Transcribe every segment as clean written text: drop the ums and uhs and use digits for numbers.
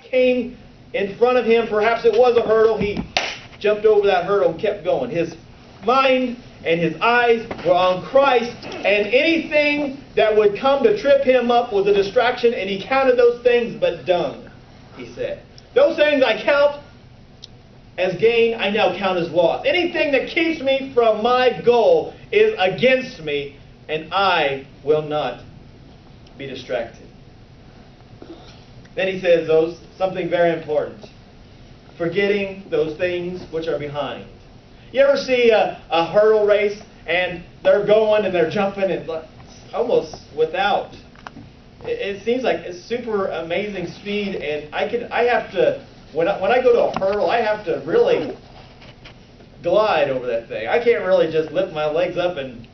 came in front of him, perhaps it was a hurdle, he jumped over that hurdle and kept going. His mind and his eyes were on Christ, and anything that would come to trip him up was a distraction, and he counted those things but dung, he said. Those things I count as gain, I now count as loss. Anything that keeps me from my goal is against me, and I will not be distracted. Then he says something very important. Forgetting those things which are behind. You ever see a hurdle race and they're going and they're jumping and almost without. It seems like it's super amazing speed, and I have to when I go to a hurdle, I have to really glide over that thing. I can't really just lift my legs up and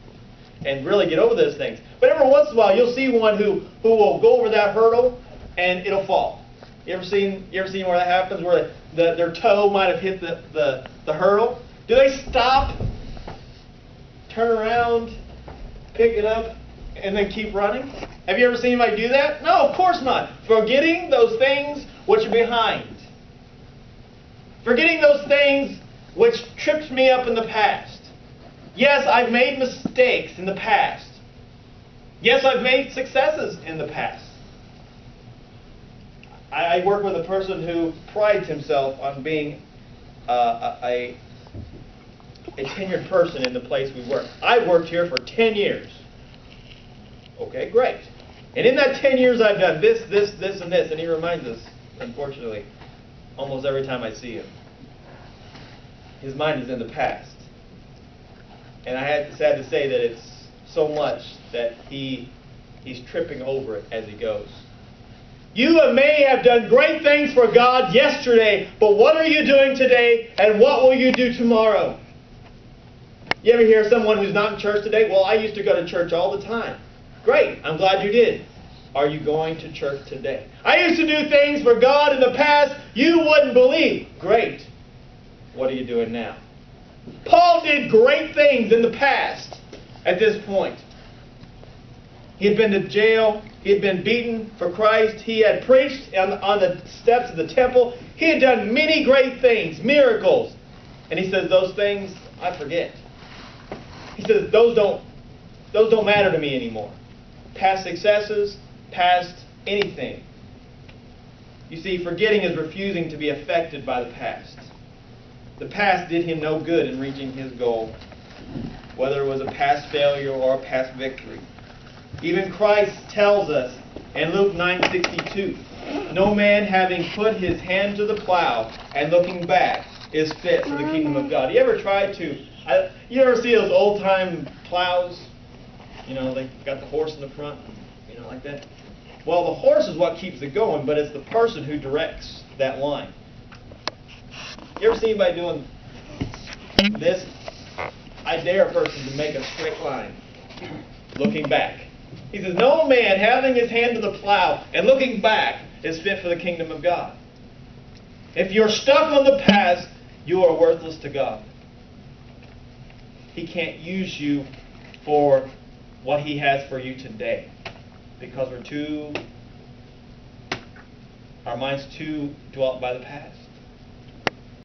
really get over those things. But every once in a while, you'll see one who will go over that hurdle and it'll fall. You ever seen where that happens, where their toe might have hit the hurdle? Do they stop, turn around, pick it up, and then keep running? Have you ever seen anybody do that? No, of course not. Forgetting those things which are behind. Forgetting those things which tripped me up in the past. Yes, I've made mistakes in the past. Yes, I've made successes in the past. I work with a person who prides himself on being a tenured person in the place we work. I've worked here for 10 years. Okay, great. And in that 10 years I've done this, and this. And he reminds us, unfortunately, almost every time I see him. His mind is in the past. And sad to say that it's so much that he's tripping over it as he goes. You may have done great things for God yesterday, but what are you doing today, and what will you do tomorrow? You ever hear someone who's not in church today? Well, I used to go to church all the time. Great, I'm glad you did. Are you going to church today? I used to do things for God in the past you wouldn't believe. Great. What are you doing now? Paul did great things in the past at this point. He had been to jail. He had been beaten for Christ. He had preached on the steps of the temple. He had done many great things, miracles. And he says, those things I forget. He says, those don't matter to me anymore. Past successes, past anything. You see, forgetting is refusing to be affected by the past. The past did him no good in reaching his goal, whether it was a past failure or a past victory. Even Christ tells us in Luke 9:62, no man having put his hand to the plow and looking back is fit for the kingdom of God. You ever see those old-time plows? You know, they've got the horse in the front, you know, like that. Well, the horse is what keeps it going, but it's the person who directs that line. You ever see anybody doing this? I dare a person to make a straight line, looking back. He says, no man having his hand to the plow and looking back is fit for the kingdom of God. If you're stuck on the past, you are worthless to God. He can't use you for what He has for you today, because our mind's too dwelt by the past.